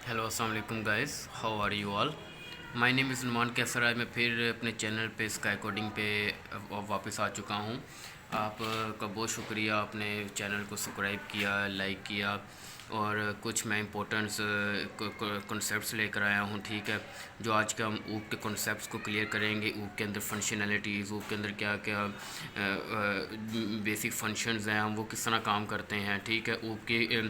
Hello अस्सलाम वालेकुम guys, how are you all. My name is Numan Qaiser. आज मैं फिर अपने चैनल पे स्काई कोडिंग पे वापस आ चुका हूँ। आपका बहुत शुक्रिया, आपने चैनल को सब्सक्राइब किया, लाइक किया और कुछ मैं इम्पोर्टेंट्स कॉन्सेप्ट्स लेकर आया हूँ। ठीक है, जो आज के हम ऊप के कॉन्सेप्ट्स को क्लियर करेंगे। ऊप के अंदर फंक्शनैलिटीज़, ऊप के अंदर क्या क्या बेसिक फंक्शंस हैं, हम वो किस तरह काम करते हैं। ठीक है, ऊप के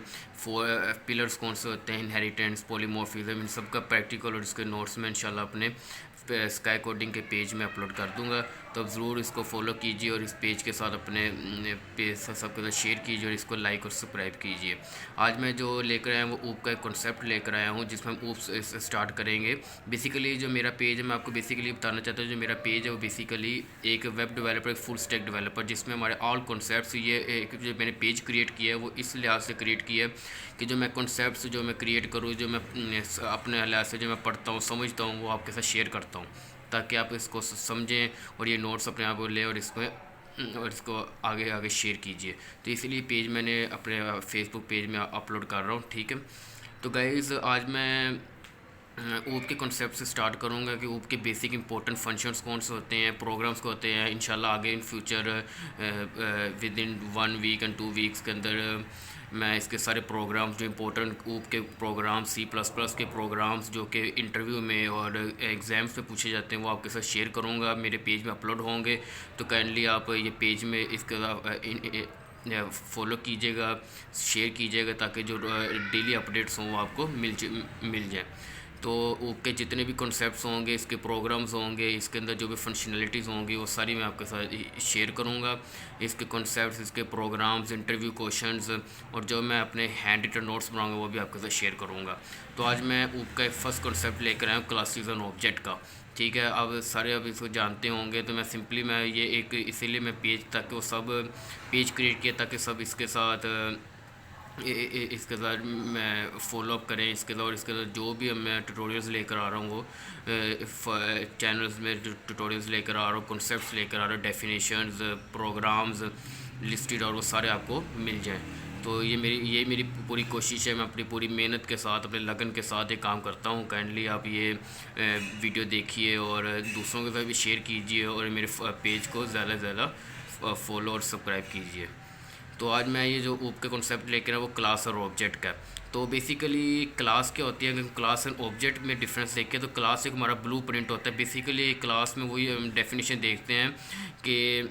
पिलर्स कौन से होते हैं, इनहेरिटेंस, पॉलीमॉर्फिज्म, इन सब का प्रैक्टिकल और इसके नोट्स में इंशाल्लाह अपने स्काई कोडिंग के पेज में अपलोड कर दूंगा। तो अब ज़रूर इसको फॉलो कीजिए और इस पेज के साथ अपने पेज सबके साथ शेयर कीजिए और इसको लाइक और सब्सक्राइब कीजिए। आज मैं जो लेकर आया हूँ वो ऊप का एक कॉन्सेप्ट लेकर आया हूँ जिसमें हम ऊप से स्टार्ट करेंगे। बेसिकली जो मेरा पेज है, मैं आपको बेसिकली बताना चाहता हूँ, जो मेरा पेज है वो बेसिकली एक वेब डेवलपर, एक फुल स्टैक डेवलपर, जिसमें हमारे ऑल कॉन्सेप्ट्स, ये एक जो मैंने पेज क्रिएट किया है वो इस लिहाज से क्रिएट किया है कि जो मैं कॉन्सेप्ट्स जो मैं क्रिएट करूँ, जो मैं अपने लिहाज से जो मैं पढ़ता हूँ, समझता हूँ, वो आपके साथ शेयर करता हूँ ताकि आप इसको समझें और ये नोट्स अपने आप लें और इसको आगे आगे शेयर कीजिए। तो इसीलिए पेज मैंने अपने फेसबुक पेज में अपलोड कर रहा हूँ। ठीक है, तो गाइज़ आज मैं ऊप के कॉन्सेप्ट से स्टार्ट करूँगा कि ऊप के बेसिक इंपॉर्टेंट फंक्शंस कौन से होते हैं, प्रोग्राम्स को होते हैं। इंशाल्लाह आगे in future within 1 week and 2 weeks के अंदर मैं इसके सारे प्रोग्राम्स, जो इंपॉर्टेंट ऊप के प्रोग्राम्स, C++ के प्रोग्राम्स जो कि इंटरव्यू में और एग्ज़ाम्स पे पूछे जाते हैं, वो आपके साथ शेयर करूँगा, मेरे पेज में अपलोड होंगे। तो काइंडली आप ये पेज में इसका फॉलो कीजिएगा, शेयर कीजिएगा ताकि जो डेली अपडेट्स हों वो आपको मिल जाए। तो के जितने भी कॉन्सेप्ट्स होंगे, इसके प्रोग्राम्स होंगे, इसके अंदर जो भी फंक्शनैलिटीज़ होंगी वो सारी मैं आपके साथ शेयर करूँगा। इसके कॉन्सेप्ट्स, इसके प्रोग्राम्स, इंटरव्यू क्वेश्चंस और जो मैं अपने हैंड रिटन नोट्स बनाऊँगा वो भी आपके साथ शेयर करूँगा। तो आज मैं ऊप का एक फ़र्स्ट कॉन्सेप्ट लेकर आया हूँ, क्लासेस एंड ऑब्जेक्ट का। ठीक है, अब सारे अब इसको जानते होंगे, तो मैं ये एक इसीलिए मैं पेज, ताकि वो सब पेज क्रिएट किया ताकि सब इसके साथ इसके साथ मैं फॉलो अप करें इसके साथ। और इसके साथ जो भी मैं ट्यूटोरियल्स लेकर आ रहा हूँ वो चैनल्स में जो ट्यूटोरियल्स लेकर आ रहा हूँ, कॉन्सेप्ट्स लेकर आ रहा हूँ, डेफिनेशंस, प्रोग्राम्स लिस्टेड, और वो सारे आपको मिल जाएं। तो ये मेरी पूरी कोशिश है, मैं अपनी पूरी मेहनत के साथ, अपने लगन के साथ ये काम करता हूँ। काइंडली आप ये वीडियो देखिए और दूसरों के साथ भी शेयर कीजिए और मेरे पेज को ज़्यादा से ज़्यादा फॉलो और सब्सक्राइब कीजिए। तो आज मैं ये जो ऊप के कॉन्सेप्ट लेकर वो क्लास और ऑब्जेक्ट का। तो बेसिकली क्लास क्या होती है, अगर क्लास एंड ऑब्जेक्ट में डिफरेंस देखें तो क्लास एक हमारा ब्लू प्रिंट होता है। बेसिकली क्लास में वही डेफिनेशन देखते हैं कि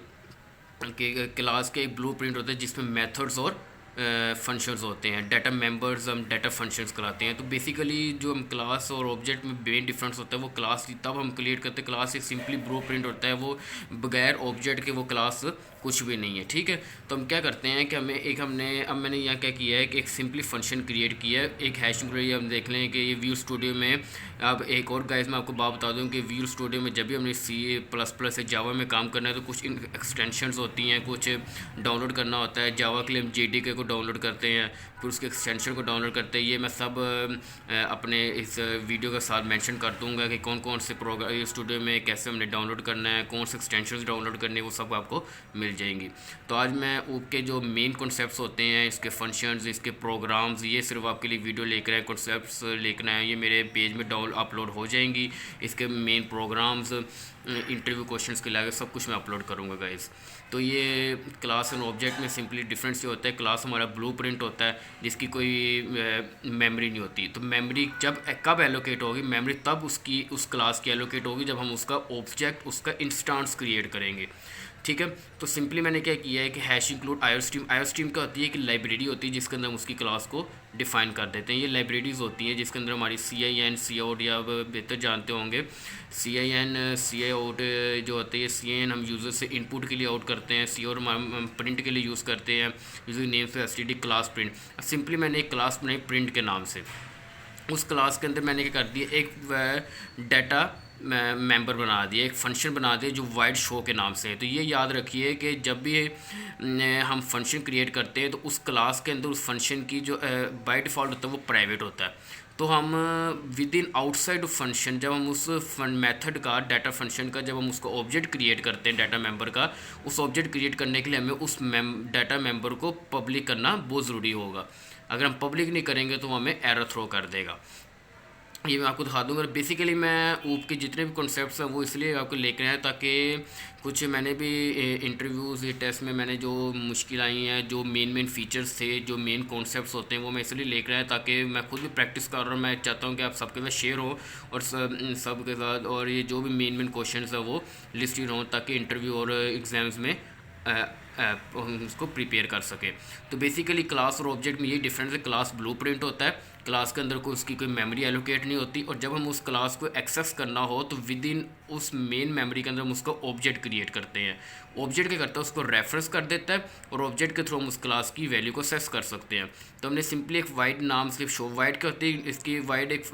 क्लास के एक ब्लू प्रिंट होता है जिसमें मेथड्स और फंक्शंस होते हैं। डाटा मेंबर्स हम डाटा फंक्शंस कराते हैं। तो बेसिकली जो हम क्लास और ऑब्जेक्ट में मेन डिफरेंस होता है वो क्लास तब हम क्रिएट करते हैं। क्लास एक सिंपली ब्लू प्रिंट होता है, वो बगैर ऑब्जेक्ट के वो क्लास कुछ भी नहीं है। ठीक है, तो हम क्या करते हैं कि अब मैंने यहाँ क्या किया है कि एक सिंपली फंक्शन क्रिएट किया है, एक हैशिंग क्रिएट। हम देख लें कि ये व्यू स्टूडियो में, अब एक और गाइस मैं आपको बात बता दूं कि व्यू स्टूडियो में जब भी हमने C++ या जावा में काम करना है तो कुछ एक्सटेंशंस होती हैं, कुछ डाउनलोड करना होता है। जावा के लिए हम JDK को डाउनलोड करते हैं, फिर उसके एक्सटेंशन को डाउनलोड करते हैं। ये मैं सब अपने इस वीडियो के साथ मेंशन कर दूंगा कि कौन कौन से प्रोग्राम स्टूडियो में कैसे हमने डाउनलोड करना है, कौन से एक्सटेंशन डाउनलोड करने हैं, वो सब आपको मिल जाएंगी। तो आज मैं ऊप के जो मेन कॉन्सेप्ट्स होते हैं, इसके फंक्शंस, इसके प्रोग्राम्स, ये सिर्फ आपके लिए वीडियो लेकर आए, कॉन्सेप्ट्स लेकर आए, ये मेरे पेज में अपलोड हो जाएंगी। इसके मेन प्रोग्राम्स, इंटरव्यू क्वेश्चंस के अलावा सब कुछ मैं अपलोड करूँगा गाइस। तो ये क्लास एंड ऑब्जेक्ट में सिंपली डिफरेंस ये होता है, क्लास हमारा ब्लू प्रिंट होता है जिसकी कोई मेमोरी नहीं होती। तो मेमोरी कब एलोकेट होगी, मेमोरी तब उस क्लास की एलोकेट होगी जब हम उसका ऑब्जेक्ट, उसका इंस्टांस क्रिएट करेंगे। ठीक है, तो सिंपली मैंने क्या किया है कि हैश इंक्लूड आयोस्ट्रीम। आयोस्ट्रीम क्या होती है कि लाइब्रेरी होती है जिसके अंदर हम उसकी क्लास को डिफाइन कर देते हैं। ये लाइब्रेरीज होती हैं जिसके अंदर हमारी CIN, COUT, या आप बेहतर जानते होंगे CIN, COUT जो होते हैं, CIN हम यूज़र से इनपुट के लिए आउट करते हैं, COUT हम प्रिंट के लिए यूज़ करते हैं, यूजिंग नेम से STD क्लास प्रिंट। सिंपली मैंने एक क्लास बनाई प्रिंट के नाम से। उस क्लास के अंदर मैंने क्या कर दिया, एक डाटा मेंबर बना दिया, एक फंक्शन बना दिया जो वाइड शो के नाम से है। तो ये याद रखिए कि जब भी हम फंक्शन क्रिएट करते हैं तो उस क्लास के अंदर उस फंक्शन की जो बाय डिफ़ॉल्ट होता है वो प्राइवेट होता है। तो हम विद इन आउटसाइड फंक्शन, जब हम उस मेथड का, डाटा फंक्शन का, जब हम उसको ऑब्जेक्ट क्रिएट करते हैं डाटा मेंबर का, उस ऑब्जेक्ट क्रिएट करने के लिए हमें उस डाटा मेंबर को पब्लिक करना बहुत ज़रूरी होगा। अगर हम पब्लिक नहीं करेंगे तो वो हमें एरर थ्रो कर देगा। ये मैं आपको दिखा दूंगा। बेसिकली मैं ऊप के जितने भी कॉन्सेप्ट्स हैं वो इसलिए आपको लेकर आया ताकि कुछ मैंने भी इंटरव्यूज़ या टेस्ट में मैंने जो मुश्किल आई हैं, जो मेन फीचर्स थे, जो मेन कॉन्सेप्ट्स होते हैं, वो मैं इसलिए लेकर आया ताकि मैं खुद भी प्रैक्टिस कर रहा हूँ। मैं चाहता हूँ कि आप सबके साथ शेयर हो और सब के साथ, और ये जो भी मेन क्वेश्चन है वो लिस्टेड हों ताकि इंटरव्यू और एग्ज़ाम्स में हम उसको प्रिपेयर कर सके। तो बेसिकली क्लास और ऑब्जेक्ट में ये डिफरेंस है। क्लास ब्लूप्रिंट होता है, क्लास के अंदर कोई उसकी कोई मेमोरी एलोकेट नहीं होती, और जब हम उस क्लास को एक्सेस करना हो तो विद इन उस मेन मेमोरी के अंदर हम उसका ऑब्जेक्ट क्रिएट करते हैं। ऑब्जेक्ट क्या करता है, उसको रेफरेंस कर देता है और ऑब्जेक्ट के थ्रू हम उस क्लास की वैल्यू को सेस कर सकते हैं। तो हमने सिंपली एक वाइड नाम से शो, वाइड क्या होती है, इसकी वाइड एक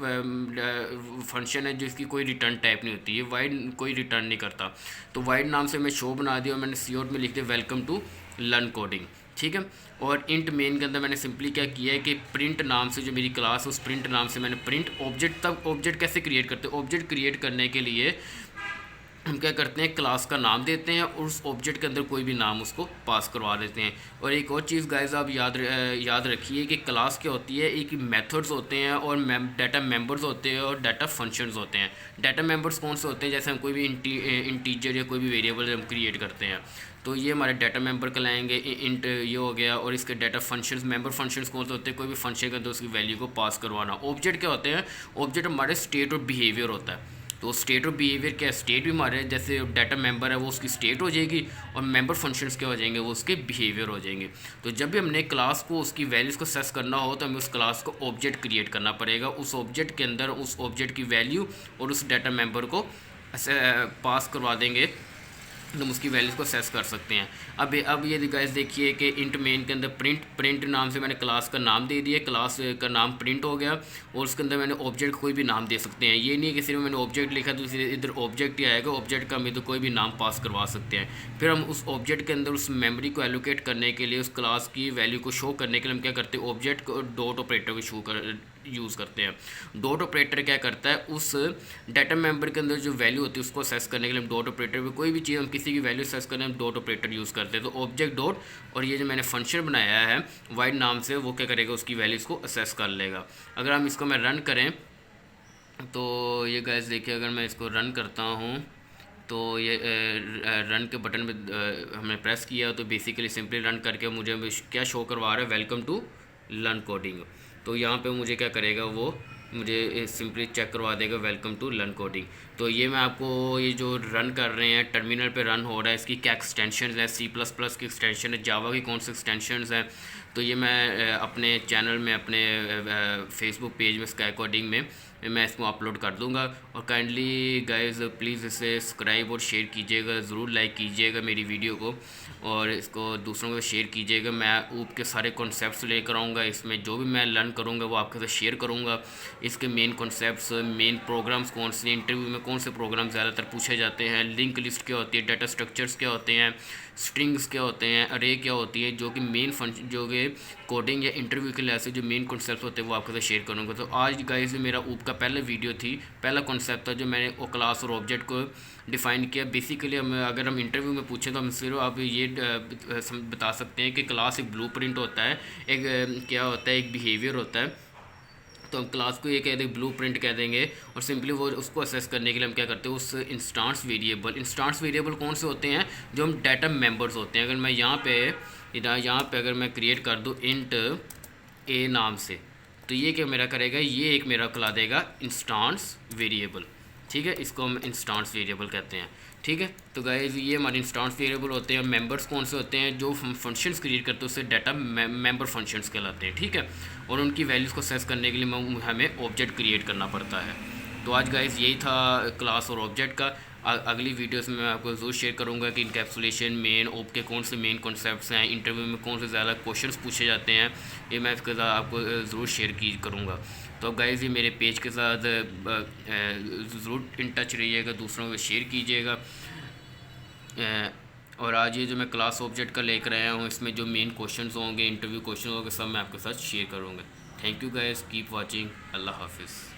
फंक्शन है जो इसकी कोई रिटर्न टाइप नहीं होती, ये वाइड कोई रिटर्न नहीं करता। तो वाइड नाम से मैं शो बना दिया और मैंने सी आउट में लिख दिया वेलकम टू लर्न कोडिंग, ठीक है। और इंट मेन के अंदर मैंने सिंपली क्या किया है कि प्रिंट नाम से जो मेरी क्लास है उस प्रिंट नाम से मैंने प्रिंट ऑब्जेक्ट, तक ऑब्जेक्ट कैसे क्रिएट करते हैं, ऑब्जेक्ट क्रिएट करने के लिए हम क्या करते हैं, क्लास का नाम देते हैं और उस ऑब्जेक्ट के अंदर कोई भी नाम उसको पास करवा देते हैं। और एक और चीज़ गाइस आप याद रखिए कि क्लास क्या होती है, एक मेथड्स होते हैं और डाटा मेंबर्स होते हैं और डाटा फंक्शंस होते हैं। डाटा मेंबर्स कौन से होते हैं, जैसे हम कोई भी इंटीजर या कोई भी वेरिएबल हम क्रिएट करते हैं तो ये हमारे डाटा मेंबर कहलाएंगे, इंट ये हो गया। और इसके डाटा फंक्शंस, मेंबर फंक्शंस कौन से होते हैं, कोई भी फंक्शन के अंदर उसकी वैल्यू को पास करवाना। ऑब्जेक्ट क्या होते हैं, ऑब्जेक्ट हमारे स्टेट और बिहेवियर होता है। तो स्टेट और बिहेवियर क्या, स्टेट भी हमारे जैसे डाटा मेंबर है वो उसकी स्टेट हो जाएगी, और मेंबर फंक्शंस क्या हो जाएंगे, वो उसके बिहेवियर हो जाएंगे। तो जब भी हमने क्लास को उसकी वैल्यूज़ को सेस करना हो तो हमें उस क्लास को ऑब्जेक्ट क्रिएट करना पड़ेगा। उस ऑब्जेक्ट के अंदर उस ऑब्जेक्ट की वैल्यू और उस डाटा मेंबर को पास करवा देंगे तो हम उसकी वैल्यूज़ को सेस कर सकते हैं। अब ये गाइस देखिए कि इंट मेन के अंदर प्रिंट नाम से मैंने क्लास का नाम दे दिया, क्लास का नाम प्रिंट हो गया, और उसके अंदर मैंने ऑब्जेक्ट कोई भी नाम दे सकते हैं। ये नहीं है कि सिर्फ मैंने ऑब्जेक्ट लिखा तो इधर ऑब्जेक्ट ही आएगा, ऑब्जेक्ट का हम तो कोई भी नाम पास करवा सकते हैं। फिर हम उस ऑब्जेक्ट के अंदर उस मेमोरी को एलोकेट करने के लिए, उस क्लास की वैल्यू को शो करने के लिए हम क्या करते हैं, ऑब्जेक्ट को डॉट ऑपरेटर को यूज़ करते हैं। डॉट ऑपरेटर क्या करता है, उस डाटा मेंबर के अंदर जो वैल्यू होती है उसको सेस करने के लिए हम डॉट ऑपरेटर में कोई भी चीज़, हम किसी की वैल्यू सेस करने हम डॉट ऑपरेटर यूज़ करते हैं। तो ऑब्जेक्ट डॉट, और ये जो मैंने फंक्शन बनाया है वाइड नाम से, वो क्या करेगा, उसकी वैल्यूज़ को असेस कर लेगा। अगर हम इसको मैं रन करें तो ये गाइस देखिए, अगर मैं इसको रन करता हूँ तो ये रन के बटन पे हमने प्रेस किया तो बेसिकली सिंपली रन करके मुझे क्या शो करवा रहा है, वेलकम टू लर्न कोडिंग। तो यहाँ पे मुझे क्या करेगा, वो मुझे सिंपली चेक करवा देगा वेलकम टू लर्न कोडिंग। तो ये मैं आपको ये जो रन कर रहे हैं टर्मिनल पे रन हो रहा है, इसकी क्या एक्सटेंशन है, C++ की एक्सटेंशन है, जावा की कौन सी एक्सटेंशन है। तो ये मैं अपने चैनल में, अपने फेसबुक पेज में स्काई कोडिंग में मैं इसको अपलोड कर दूंगा। और काइंडली गाइस प्लीज़ इसे सब्सक्राइब और शेयर कीजिएगा, ज़रूर लाइक कीजिएगा मेरी वीडियो को, और इसको दूसरों को शेयर कीजिएगा। मैं ऊप के सारे कॉन्सेप्ट्स लेकर आऊँगा, इसमें जो भी मैं लर्न करूँगा वो आपके साथ शेयर करूँगा। इसके मेन कॉन्सेप्ट्स, मेन प्रोग्राम्स कौन से, इंटरव्यू में कौन से प्रोग्राम ज़्यादातर पूछे जाते हैं, लिंक लिस्ट क्या होती है, डाटा स्ट्रक्चर्स क्या होते हैं, स्ट्रिंग्स क्या होते हैं, अरे क्या होती है, जो कि मेन फंक्शन, जो कि कोडिंग या इंटरव्यू के लिहाज से जो मेन कॉन्सेप्ट होते हैं वो आपके साथ शेयर करूँगा। तो आज गाइस मेरा ऊप का पहला वीडियो थी, पहला कॉन्सेप्ट था जो मैंने वो क्लास और ऑब्जेक्ट को डिफ़ाइन किया। बेसिकली अगर हम इंटरव्यू में पूछें तो हम सिर्फ आप ये बता सकते हैं कि क्लास एक ब्लूप्रिंट होता है, एक क्या होता है, एक बिहेवियर होता है। तो हम क्लास को ये कह देंगे, ब्लू प्रिंट कह देंगे, और सिंपली वो उसको असेस करने के लिए हम क्या करते हैं, उस इंस्टांस वेरिएबल कौन से होते हैं, जो हम डाटा मेंबर्स होते हैं। अगर मैं यहाँ पे अगर मैं क्रिएट कर दूँ इंट ए नाम से, तो ये क्या मेरा करेगा, ये एक मेरा खिला देगा इंस्टांस वेरिएबल, ठीक है। इसको हम इंस्टांस वेरिएबल कहते हैं, ठीक है। तो गाइस ये हमारे इंस्टांस वेरिएबल होते हैं। मेंबर्स कौन से होते हैं, जो फंक्शंस क्रिएट करते हैं उससे डाटा मेंबर फंक्शंस कहलाते हैं, ठीक है। और उनकी वैल्यूज़ को सेस करने के लिए हमें ऑब्जेक्ट क्रिएट करना पड़ता है। तो आज गाइस यही था क्लास और ऑब्जेक्ट का। अगली वीडियोस में मैं आपको ज़रूर शेयर करूंगा कि इनकैप्सुलेशन, मेन ओप के कौन से मेन कॉन्सेप्ट्स हैं, इंटरव्यू में कौन से ज़्यादा क्वेश्चंस पूछे जाते हैं, ये मैं इसके साथ आपको ज़रूर शेयर करूँगा। तो अब गाइस ये मेरे पेज के साथ ज़रूर इन टच रहिएगा, दूसरों को शेयर कीजिएगा। और आज ये जो मैं क्लास ऑब्जेक्ट का लेकर आया हूँ, इसमें जो मेन क्वेश्चंस होंगे, इंटरव्यू क्वेश्चन होंगे, सब मैं आपके साथ शेयर करूँगा। Thank you guys, keep watching, अल्लाह हाफिज़।